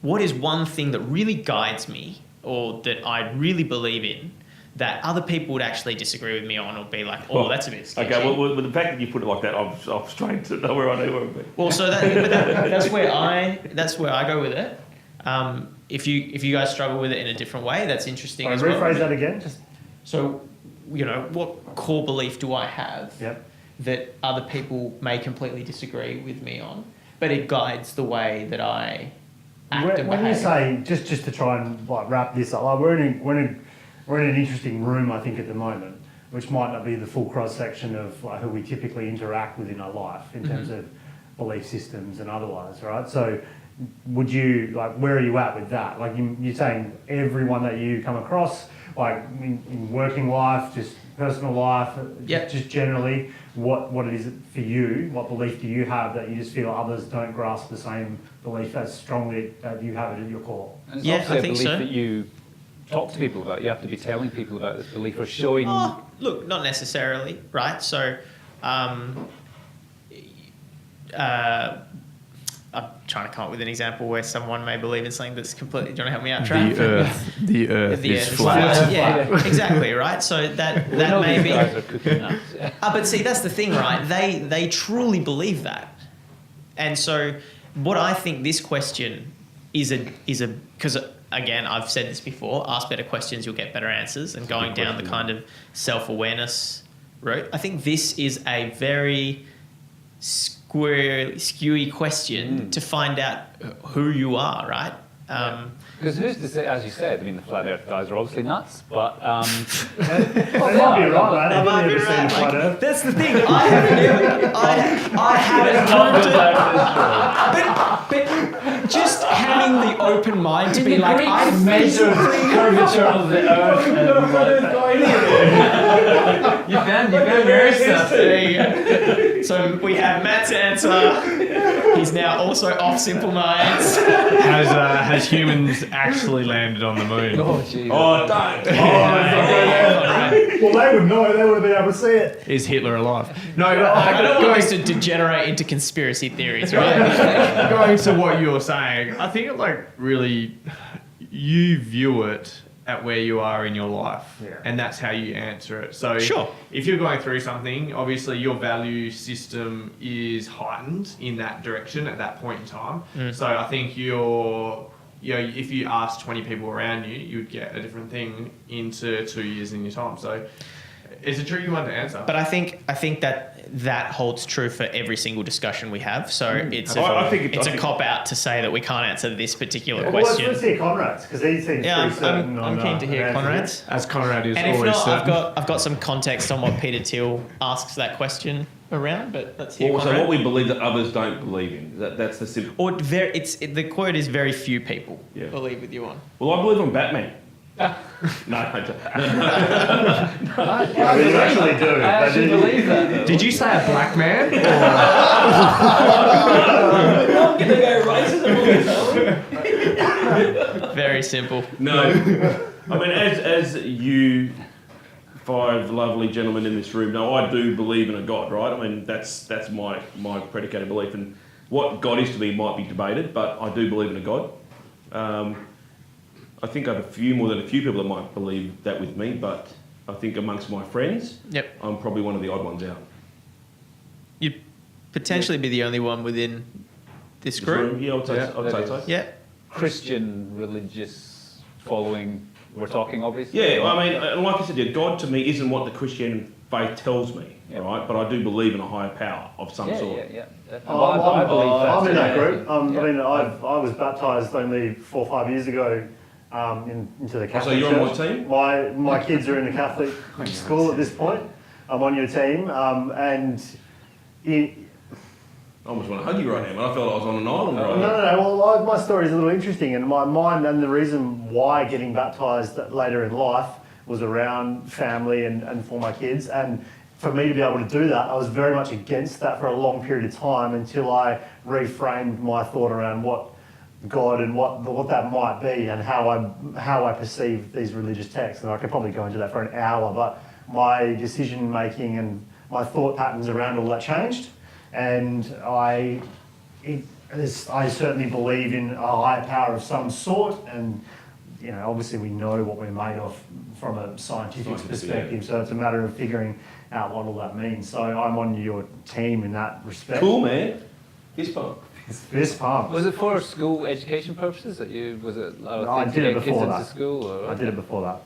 what is one thing that really guides me, or that I really believe in, that other people would actually disagree with me on, or be like, "Oh, that's a bit sketchy." Okay, well, with the fact that you put it like that, I'm straight to know where I know where I'm. Well, so that's where I go with it. If you guys struggle with it in a different way, that's interesting as well. Rephrase that again. So, what core belief do I have that other people may completely disagree with me on, but it guides the way that I act and When you behave? say, just to try and wrap this up, we're in an interesting room, I think, at the moment, which might not be the full cross section of who we typically interact with in our life in terms of belief systems and otherwise, right? So, would you where are you at with that? You're saying everyone that you come across, in working life, just personal life, just generally, what it is for you? What belief do you have that you just feel others don't grasp the same belief as strongly that you have it at your core? And it's Yeah, obviously I a think belief so. that you talk to people about. You have to be telling people about this belief or showing. Oh, look, not necessarily, right? So, I'm trying to come up with an example where someone may believe in something that's completely. Do you want to help me out, Trav? The Earth The is Earth flat. Yeah, exactly, right? So that We know may these be. guys are cooking nuts. Yeah. But see, that's the thing, right? They truly believe that, and so what I think this question is because again, I've said this before: ask better questions, you'll get better answers, and going down the kind of self-awareness route. I think this is a very skewy question to find out who you are, right? Because who's to say, as you said, the flat earth guys are obviously nuts, but They might be right, man. I've might never be seen right, a flat Earth. That's the thing. I haven't proved it. But just having the open mind to be like, I physically curvature of the earth. You found your stuff. There you go. So we have Matt's answer. He's now also off Simple Minds. Has humans actually landed on the moon? Oh, jeez. Oh, don't. Well, they would know. They would have been able to see it. Is Hitler alive? No, I don't want this to degenerate into conspiracy theories, right? going to what you were saying, I think really you view it at where you are in your life, and that's how you answer it. So Sure. if you're going through something, obviously your value system is heightened in that direction at that point in time. So I think if you ask 20 people around you, you'd get a different thing into 2 years in your time. So It's a tricky one to answer. But I think that holds true for every single discussion we have. So it's a cop out to say that we can't answer this particular question. Let's hear Conrad's, because he seems pretty certain. I'm keen to hear Conrad's. As Conrad is And if always not, certain. I've got some context on what Peter Thiel asks that question around. But let's hear. So Conrad. what we believe that others don't believe in. That's the simple. Or the quote is very few people Yeah. believe with you on. Well, I believe I'm Batman. No, You actually do. I actually believe that. Though. Did you say a black man? I'm gonna go racism. Very simple. no. I mean, as you five lovely gentlemen in this room know, I do believe in a God, right? I mean, that's my predicated belief, and what God is to me might be debated, but I do believe in a God. I think I have more than a few people that might believe that with me, but I think amongst my friends, I'm probably one of the odd ones out. You'd potentially be the only one within this group. Yeah, I'd say so. Yeah. Christian religious following, we're talking obviously. Yeah, I mean, like I said, God to me isn't what the Christian faith tells me, right? But I do believe in a higher power of some sort. Yeah. I believe that. I'm in that too. group. I mean, I was baptised only 4 or 5 years ago into the Catholic you're Church. on my team? My kids are in the Catholic school at this point. I'm on your team, and I almost want to hug you right now, man. I felt I was on an island right no. now. Well, my story is a little interesting, and my mind and the reason why getting baptised later in life was around family and for my kids, and for me to be able to do that, I was very much against that for a long period of time until I reframed my thought around what God and what that might be and how I perceive these religious texts. And I could probably go into that for an hour, but my decision making and my thought patterns around all that changed, and I certainly believe in a higher power of some sort, and obviously we know what we're made of from a scientific perspective, so it's a matter of figuring out what all that means. So I'm on your team in that respect. Cool, man. Fist bump. Fist pump. Was it for school education purposes that I did it before that. School, or? I did it before that.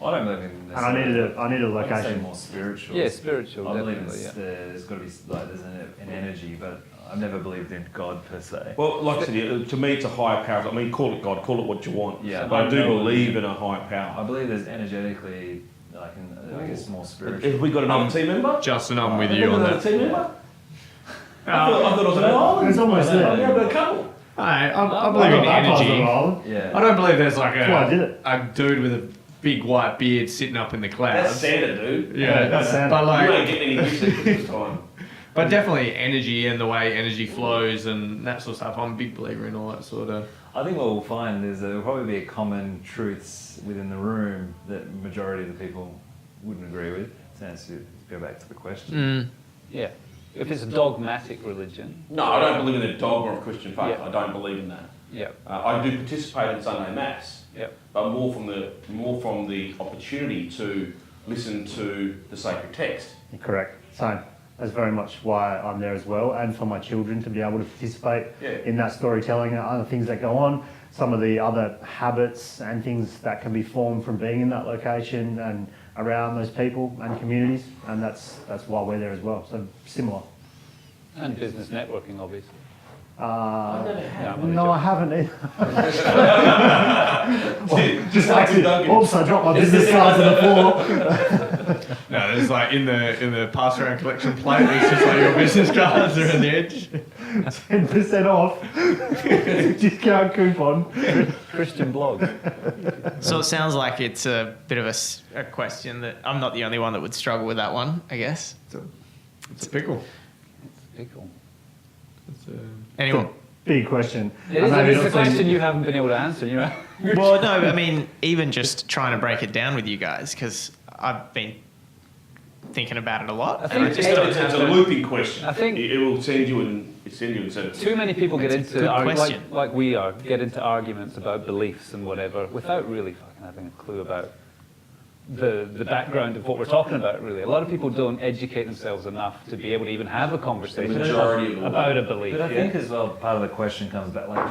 I don't believe in. And I needed a I'd say location. more spiritual. Yeah, spiritual. I believe Definitely, there's got to be there's an energy, but I've never believed in God per se. Well, like I said, to me it's a higher power. I mean, call it God, call it what you want. Yeah, but I do believe in a higher I power. believe there's energetically, I guess, more spiritual. Have we got another team member? Justin, I'm with Have you we on got another that. team member? I thought it was an island. It's almost there. I've got a couple. I believe in energy. Yeah. I don't believe there's like That's why I did it. a dude with a big white beard sitting up in the clouds. That's Santa, dude. Yeah, That's Santa. but You ain't like, getting any music this time. but definitely energy and the way energy flows and that sort of stuff. I'm a big believer in all that sort of. I think what we'll find is there will probably be a common truths within the room that majority of the people wouldn't agree with. To go back to the question. Yeah. If it's a dogmatic religion. No, I don't believe in a dogma of Christian faith. Yeah. I don't believe in that. Yeah. I do participate in Sunday Mass, Yep. but more from the opportunity to listen to the sacred text. Correct. Same. That's very much why I'm there as well, and for my children to be able to participate in that storytelling and other things that go on. Some of the other habits and things that can be formed from being in that location and around those people and communities, and that's why we're there as well. So similar. And business networking, obviously. No, I haven't either. Just like Duncan. Oops, I dropped my business cards on the floor. No, there's like in the pass around collection plate. It's just like your business cards are on the edge. 10% off. Discount coupon. Christian blog. So it sounds like it's a bit of a question that I'm not the only one that would struggle with that one, I guess. It's a pickle. Pickle. Anyone? Big question. It is a question you haven't been able to answer. Well, no, I mean, even just trying to break it down with you guys, because I've been thinking about it a lot. I think It's a looping question. I think it will send you in circles. too many people get It's a into good question. like we get into arguments about beliefs and whatever without really fucking having a clue about the background of what we're talking about, really. A lot of people don't educate themselves enough to be able to even have a conversation The majority of the about a belief. But I think as well, part of the question comes back, like,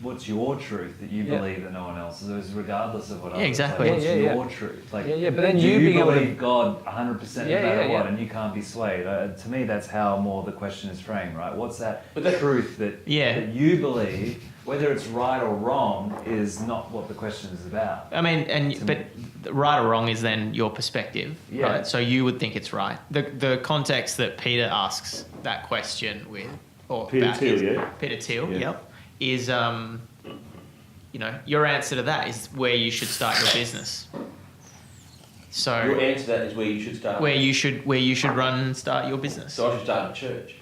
what's your truth that you believe that no one else is, regardless of what others. exactly. Like, what's Yeah, your truth? Like, but then do you being able to believe God 100% no matter what, yeah. and you can't be swayed. To me, that's how more the question is framed, right? What's that truth that you believe, whether it's right or wrong, is not what the question is about. I mean, but right or wrong is then your perspective, right? So you would think it's right. The context that Peter asks that question with, or Peter about Thiel, his- Peter Thiel, is your answer to that is where you should start your business. So Your answer to that is where you should start. where you should run and start your business. So I should start a church.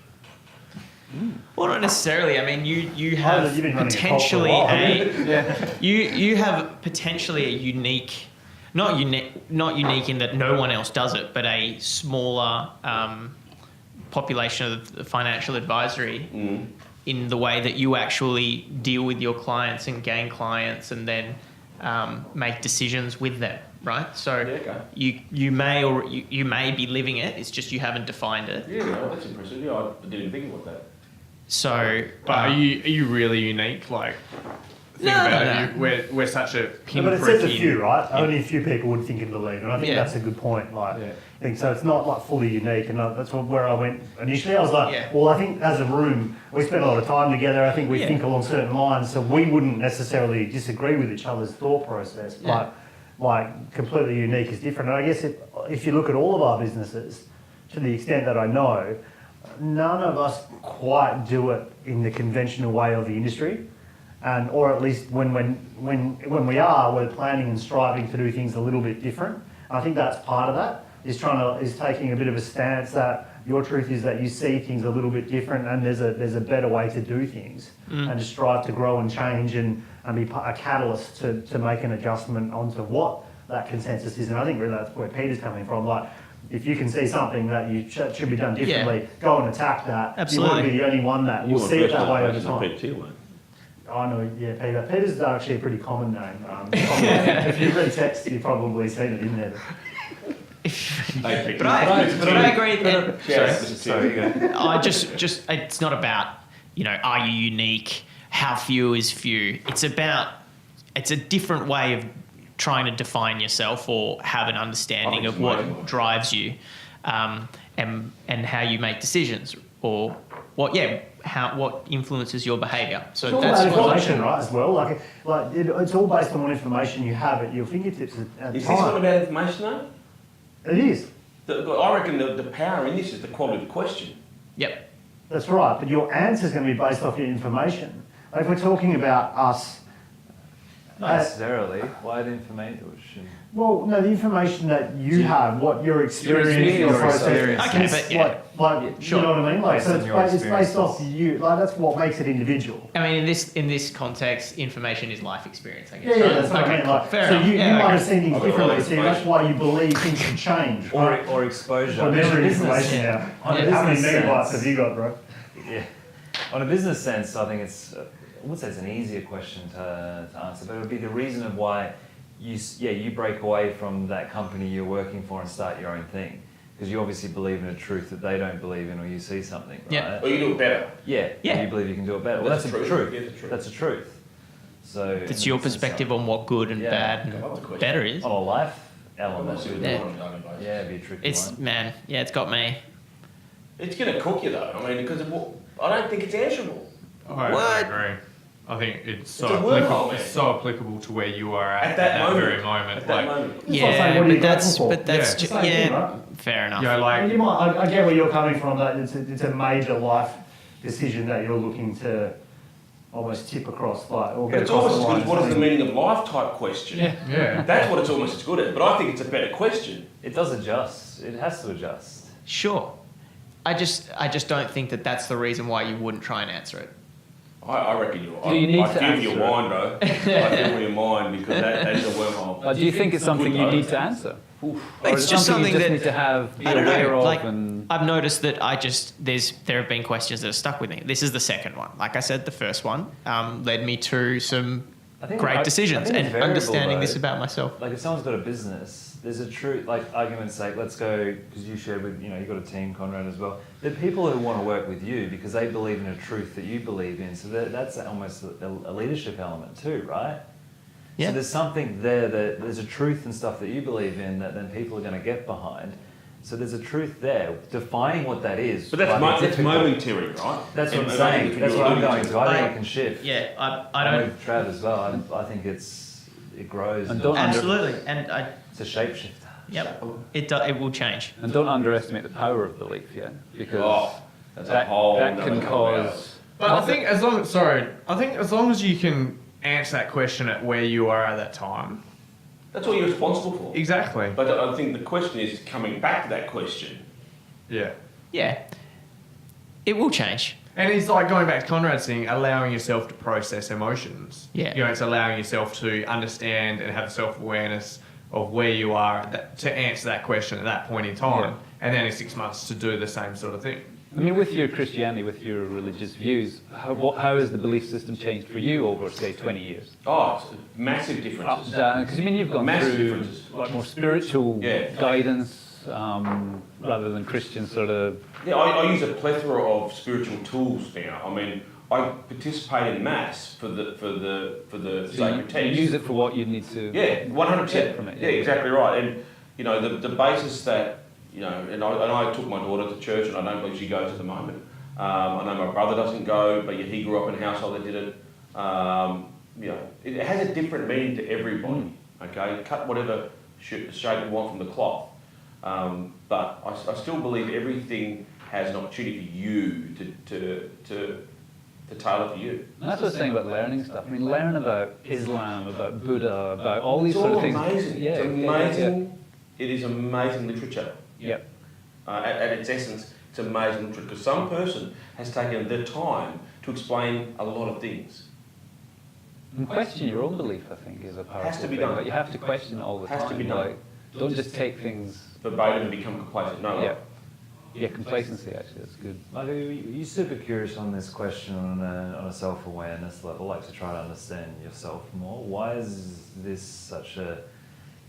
Well, not necessarily. I mean, you have You've been running a potentially cult for a while. you have potentially a unique, not unique in that no one else does it, but a smaller population of the financial advisory in the way that you actually deal with your clients and gain clients and then make decisions with them, right? So you may be living it. It's just you haven't defined it. Yeah, no, that's impressive. Yeah, I didn't even think about that. So, But are you really unique? Like, think about it. We're such a No, but pinprick it says a in- few, right? Only a few people would think and believe, and I think that's a good point. Like, I think so. It's not like fully unique, and that's where I went initially. I was like, well, I think as a room, we spend a lot of time together. I think we think along certain lines, so we wouldn't necessarily disagree with each other's thought process. But like, completely unique is different. And I guess if you look at all of our businesses, to the extent that I know, none of us quite do it in the conventional way of the industry. And, or at least when we are, we're planning and striving to do things a little bit different. I think that's part of that, is taking a bit of a stance that your truth is that you see things a little bit different and there's a better way to do things and to strive to grow and change and be a catalyst to make an adjustment onto what that consensus is. And I think really that's where Peter's coming from. Like, if you can see something that you should be done differently, go and attack that. Absolutely. You won't be the only one that will see it that way over time. Peter Thiel, mate. I know, Peter. Peter's actually a pretty common name. If you read text, you've probably seen it in there. but I agree. Sorry, you go. I just it's not about, are you unique? How few is few? It's a different way of trying to define yourself or have an understanding of what drives you, and how you make decisions or what influences your behaviour. So It's all that's about information, right? As well, it's all based on what information you have at your fingertips at the Is this not time. about information though? It is. I reckon the power in this is the quality of the question. Yep. That's right. But your answer is going to be based off your information. Like if we're talking about us. Not necessarily. Why the information? Well, no, the information that you have, what your experience, your your process, experience. Okay, but you know what I mean? Like, Based so on your it's based experiences. off you. Like, that's what makes it individual. I mean, in this context, information is life experience, I guess. Yeah, right? that's what I mean. Like, fair so enough. you might have okay. seen things I've got differently, all so that's why you believe things can change. right? Or exposure. Or measuring Business- information now. On a How many business megabytes sense- have you got, bro? Yeah. On a business sense, I think I wouldn't say it's an easier question to answer, but it would be the reason of why you break away from that company you're working for and start your own thing. Because you obviously believe in a truth that they don't believe in, or you see something, right? Yeah. Or you do it better. Yeah. Yeah. You believe you can do it better. Well, that's a truth. Yeah, that's a truth. That's a truth. So It's your perspective on what good and bad and better is. on a life element. Yeah. Yeah, it'd be a tricky It's one. it's got me. It's going to cook you though. I mean, because I don't think it's answerable. I agree. I think it's so It's a applicable. wormhole, man. It's so applicable to where you are at That moment. very moment. At that Like, moment. That's what I'm saying, what are you grateful for? that's Yeah. just, Same thing, right? fair enough. like You might, I get where you're coming from. That it's a major life decision that you're looking to almost tip across, or But get it's across almost as the good line. as what is the meaning of life type question. yeah. That's what it's almost as good at. But I think it's a better question. It does adjust. It has to adjust. Sure. I just don't think that that's the reason why you wouldn't try and answer it. I reckon you. Do you need I to feel your answer mind, bro. I feel your mind because that is a wormhole. Do you think it's something you need to answer? Or It's is it just something you that- just need to have be I don't aware know. of Like, and I've noticed that there have been questions that have stuck with me. This is the second one. Like I said, the first one led me to some I think- great I decisions think it's and variable, understanding this though. about myself. Like if someone's got a business, there's a truth, like argument's sake, let's go, because you shared with, you've got a team, Conrad, as well. There are people who want to work with you because they believe in a truth that you believe in. So that's almost a leadership element too, right? Yeah. So there's something there, that there's a truth and stuff that you believe in that then people are going to get behind. So there's a truth there. Defining what that is. But that's momentary, right? That's what I'm And saying. That's what I'm going to. I think it can shift. Yeah, I I'm don't. with Trav as well. I think it grows. And don't Absolutely, it's a shapeshifter. Yep, it will change. And don't underestimate the power of belief, because that's that, a whole that can cause. But I think as long as you can answer that question at where you are at that time. That's what you're responsible for. Exactly. But I think the question is coming back to that question. Yeah. Yeah, it will change. And it's like going back to Conrad's thing, allowing yourself to process emotions. Yeah. It's allowing yourself to understand and have self-awareness of where you are to answer that question at that point in time. Yeah. And then in 6 months to do the same sort of thing. I mean, with your Christianity, with your religious views, how has the belief system changed for you over, say, 20 years? Oh, it's massive differences. Because you've gone Massive through differences. like more spiritual guidance rather than Christian sort of. Yeah, I use a plethora of spiritual tools now. I mean, I participate in mass for the sacred text. You use it for what you need to. Yeah, 100% from it. Yeah, exactly right. And the basis that and I took my daughter to church, and I don't believe she goes at the moment. I know my brother doesn't go, but he grew up in a household that did it. It has a different meaning to everybody. Okay, cut whatever shape you want from the cloth. But I still believe everything has an opportunity for you to tailor for you. And that's what I was saying about learning stuff. I mean, learn about Islam, about Buddha, about all these sort of things. Amazing. Yeah, It's amazing. Yeah. It is amazing literature. Yep. At its essence, it's amazing literature because some person has taken the time to explain a lot of things. And question your own belief, I think, is a powerful Has to be thing. done. Like, you have to question it all the time. Has to be done. Like, don't just take things. Verbatim and become complacent. No. Yeah. Yeah, complacency actually, that's good. Like, you're super curious on this question on a self-awareness level, like to try to understand yourself more. Why is this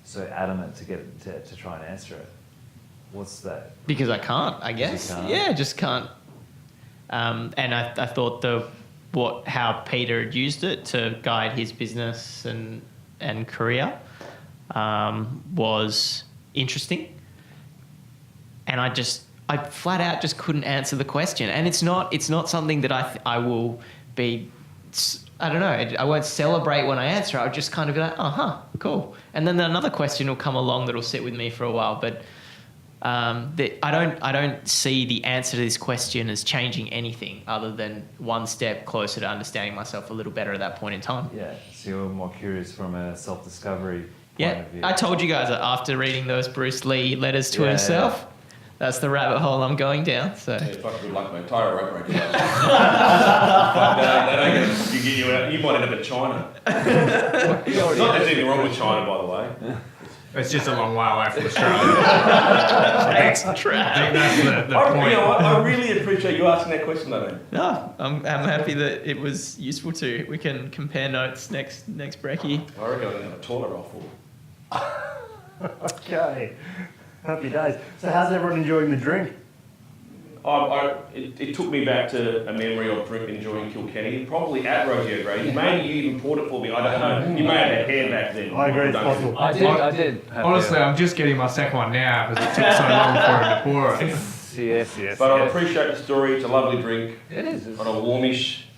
so adamant to try and answer it? What's that? Because I can't, I guess. can't? Yeah, just can't. And I thought how Peter had used it to guide his business and career was interesting. And I flat out just couldn't answer the question. And it's not something that I will be, I don't know, I won't celebrate when I answer. I'll just kind of be like, cool. And then another question will come along that'll sit with me for a while. But I don't see the answer to this question as changing anything other than one step closer to understanding myself a little better at that point in time. Yeah, so you're more curious from a self-discovery point of view. I told you guys that after reading those Bruce Lee letters to himself, that's the rabbit hole I'm going down. So. Yeah, fuck, good luck, mate. Tyro rope regulations. They don't get you out. You might end up in China. Not that there's anything wrong with China, by the way. It's just a long way away from Australia. Thanks, I Trav. think that's the point. I really appreciate you asking that question, though, man. No, I'm happy that it was useful to. We can compare notes next brekkie. I reckon I'm going to have a toilet roll full. Okay. Happy days. So how's everyone enjoying the drink? It took me back to a memory of enjoying Killkenny, probably at Rodeo Grade. Maybe you even poured it for me, I don't know. You may have had hair back then. I agree, it's possible. I did. Honestly, I'm just getting my second one now because it took so long for him to pour it. Yes. But I appreciate the story. It's a lovely drink It is. on a warmish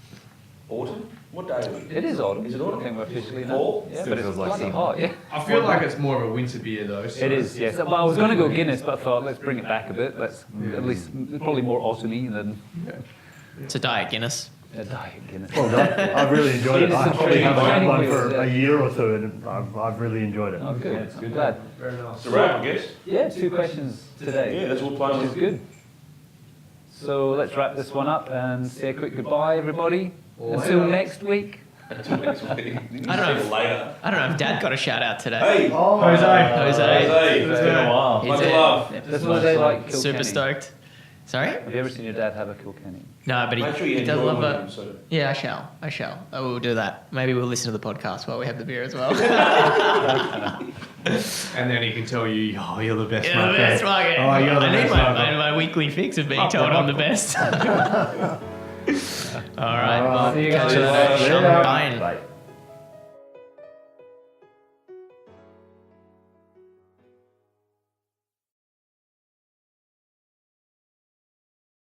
autumn. What day is it? It is autumn. Is it autumn? I think we're officially now. Fall? Yeah, Still but it's feels like bloody summer. hot, yeah. I feel like it's more of a winter beer though. So. It is, yes. But I was going to go Guinness, but I thought let's bring it back a bit. Let's at least probably more autumny than It's a Diet Guinness. a diet Guinness. Well done. I've really enjoyed it. Guinness I and probably haven't had training one wheels, for yeah. a year or two, and I've really enjoyed it. Oh, good. Yeah, it's good. Glad. Very nice. It's a wrap, I guess. Yeah, 2 questions today. Yeah, that's all planned. Which is good. So let's wrap this one up and say a quick goodbye, everybody. Until next week. Until next week. I don't know. Later. I don't know if Dad got a shout out today. Hey, Oh, Jose. It's been a while. Much love. He's That's what they like. super Killkenny. stoked. Sorry? Have you ever seen your dad have a Killkenny? No, but Make sure you he does enjoy love one a. of them, so- Yeah, I shall. I will do that. Maybe we'll listen to the podcast while we have the beer as well. And then he can tell you, oh, you're the best Yeah, the market. best market. Oh, you're the I need best my, market. my weekly fix of being Up told there, I'm up the best. All right, All right. well, See you catch guys you later. later. Sean, bye. Bye.